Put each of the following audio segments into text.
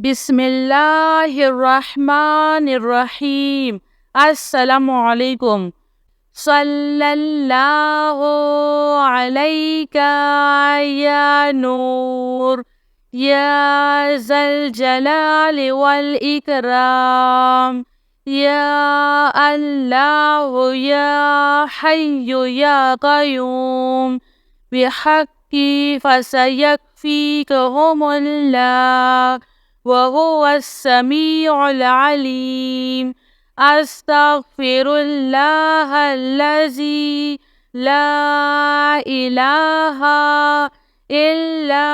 बिस्मिल्लाहिर्रहमानिर्रहीम। अस्सलामुअलैकुम। सल्लल्लाहु अलैका या नूर या ज़ल जलाल वल इकराम या अल्लाह या हय्यु या क़य्यूम बिहक़्क़ि फसयकफ़ीकहुमुल्लाह वहुवस्समीउल अलीम। अस्तग़फ़िरुल्लाहल्लज़ी ला इलाहा इल्ला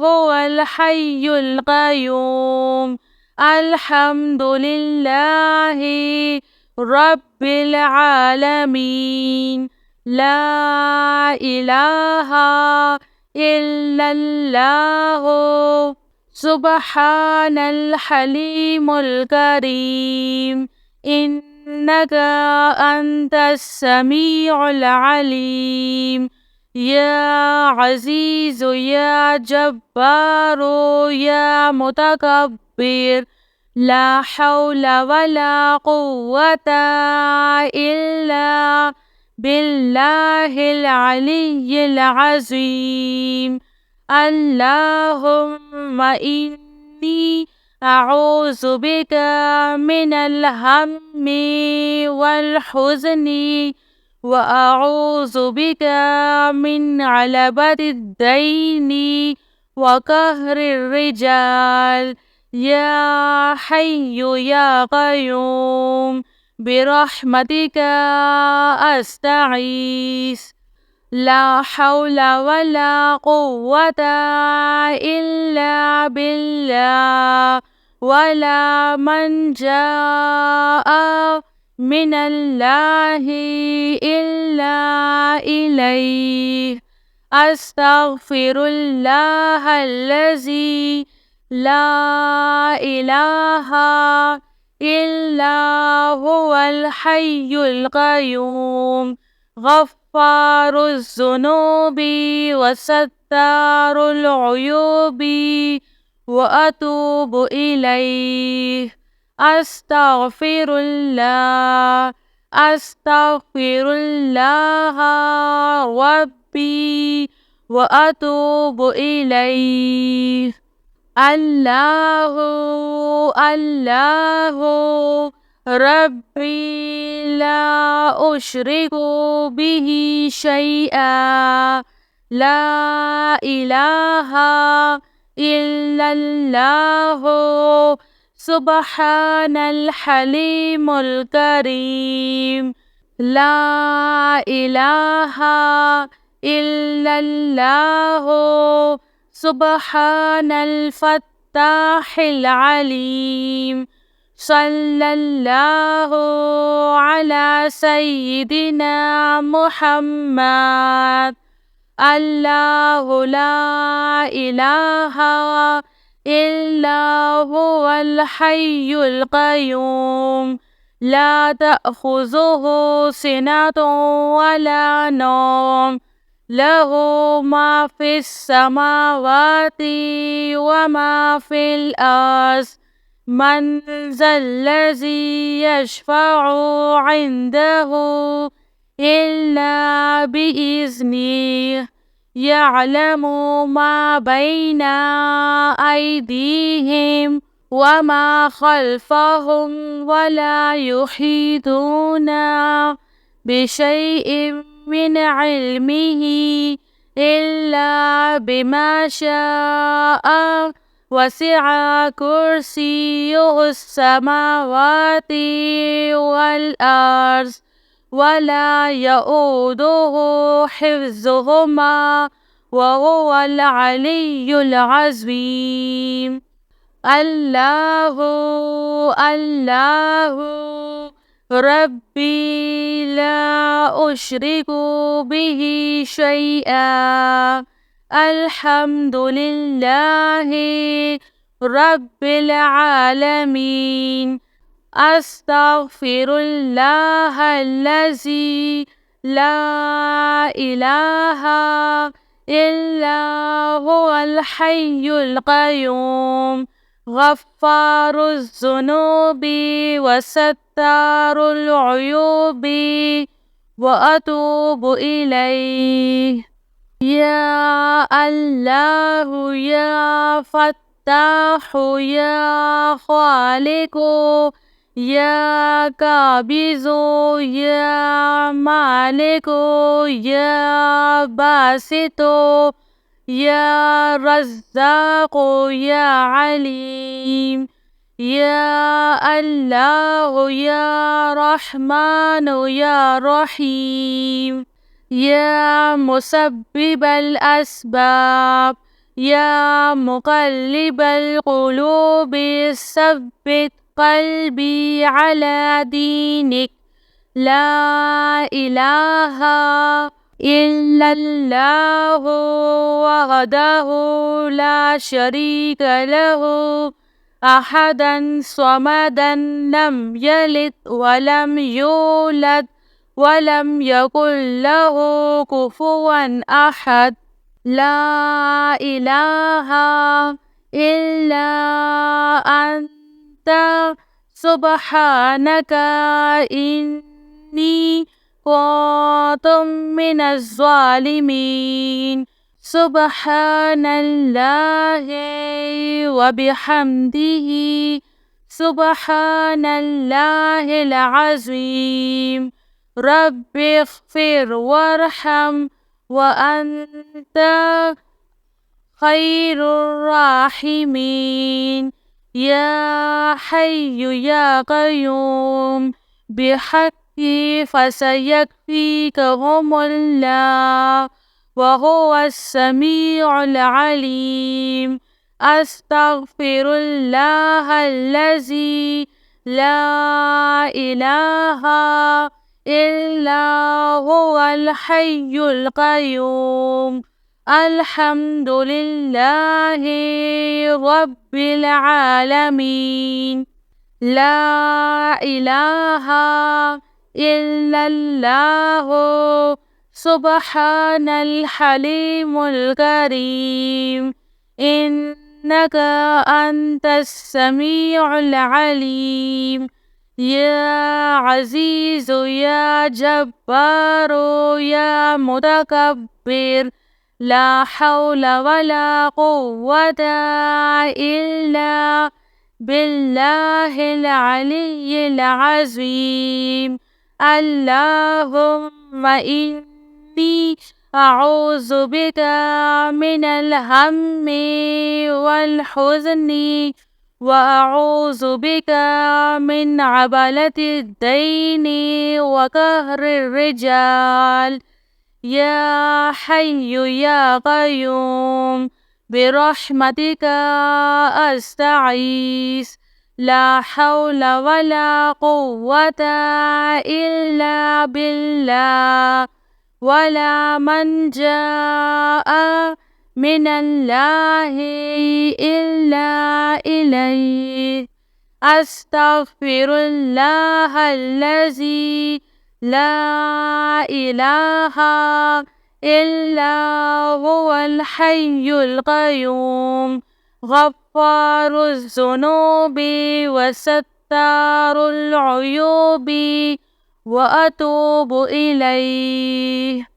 हुवल हय्युल क़य्यूम। अल्हम्दुलिल्लाहि रब्बिल आलमीन। ला इलाहा इल्लल्लाहु सुब्हानल हलीमुल करीम। इन्नका अंतस समीउल अलीम। या अज़ीज़ु या जब्बारू या मुतकब्बिर। ला हौला वला कुव्वता इल्ला बिल्लाहिल अलिय्यिल अज़ीम। अल्लाहुम्मा इन्नी अऊज़ु बिका मिनल हम्मी वल हुज़्नी व अऊज़ु बिका मिन अलबतिद दैनी व कहरिर रिजाल। या हय्यु या क़य्यूम बिरहमतिका अस्तगीस। ला हौला वला कुव्वता इल्ला बिल्लाह। वला मल्जाअ मिनल्लाहि इल्ला इलैहि। अस्तग़फिरुल्लाहल्लज़ी ला इलाहा इल्ला हुवल हय्युल क़य्यूम। गफ़्फ़ारुज़्ज़ुनूबि वसत्तारुल उयूबि व अतूबु इलैहि। अस्तग़फिरुल्लाह रब्बी व अतूबु इलैहि। अल्लाहु अल्लाहु रब्बी ला उश्रिकु बिही शैआ। ला इलाहा इल्लल्लाहु सुब्हानल हलीमुल करीम। ला इलाहा इल्लल्लाहु सुब्हानल फ़त्ताहिल अलीम। सल्लल्लाहु अला सय्यिदिना मुहम्मद। अल्लाहु ला इलाहा इल्ला हुवल हय्युल क़य्यूम। ला तअख़ुज़ुहु सिनतुन वला नौम। लहु मा फ़िस समावाति व मा फ़िल अर्ज़। मन ज़ल्लज़ी यशफ़अु इंदहु इल्ला बिइज़्निहि। यअलमु मा बैना अयदीहिम व मा ख़ल्फ़हुम वला युहीतूना बिशैइन मिन इल्मिही इल्ला बिमा शाअ। वसिअ कुर्सियुहुस समावाति वल अर्ज़ वला यऊदुहु हिफ्ज़ुहुमा व हुवल अलिय्युल अज़ीम। अल्लाहु अल्लाहु रब्बी ला उश्रिकु बिही शैआ। अल्हम्दुलिल्लाहि रब्बिल आलमीन। अस्तग़फिरुल्लाहल्लज़ी ला इलाहा इल्ला हुवल हय्युल क़य्यूम। غفار الذنوب وستار العيوب وأتوب إليه. يا الله يا فتاح يا خالق يا قابض يا مالك يا باسط يا رزاق يا عليم. يا الله يا رحمن يا رحيم. يا مسبب الأسباب يا مقلب القلوب ثبت قلبي على دينك. لا إله إلا الله وحده لا شريك له أحدا صمدا لم يلد ولم يولد ولم يكن له كفوا أحد. لا إله إلا أنت سبحانك إني كنت من الظالمين. سبحان الله وبحمده سبحان الله العظيم. رب اغفر وارحم وأنت خير الراحمين. يا حي يا قيوم بحقي فسيكفيكهم الله وهو السميع العليم. أستغفر الله الذي لا إله إلا هو الحي القيوم. الحمد لله رب العالمين. لا إله إلا الله سبحان الحليم الكريم. إنك أنت السميع العليم. يا عزيز يا جبار يا متكبر لا حول ولا قوة إلا بالله العلي العظيم. اللهم إني أعوذ بك من الهم والحزن وأعوذ بك من عبلة الدين وقهر الرجال. يا حي يا قيوم برحمتك أستعيذ. لا حول ولا قوة إلا بالله ولا منجا من الله إلا إليه. أستغفر الله الذي لا إله إلا هو الحي القيوم غفار الذنوب وستار العيوب وأتوب إليه.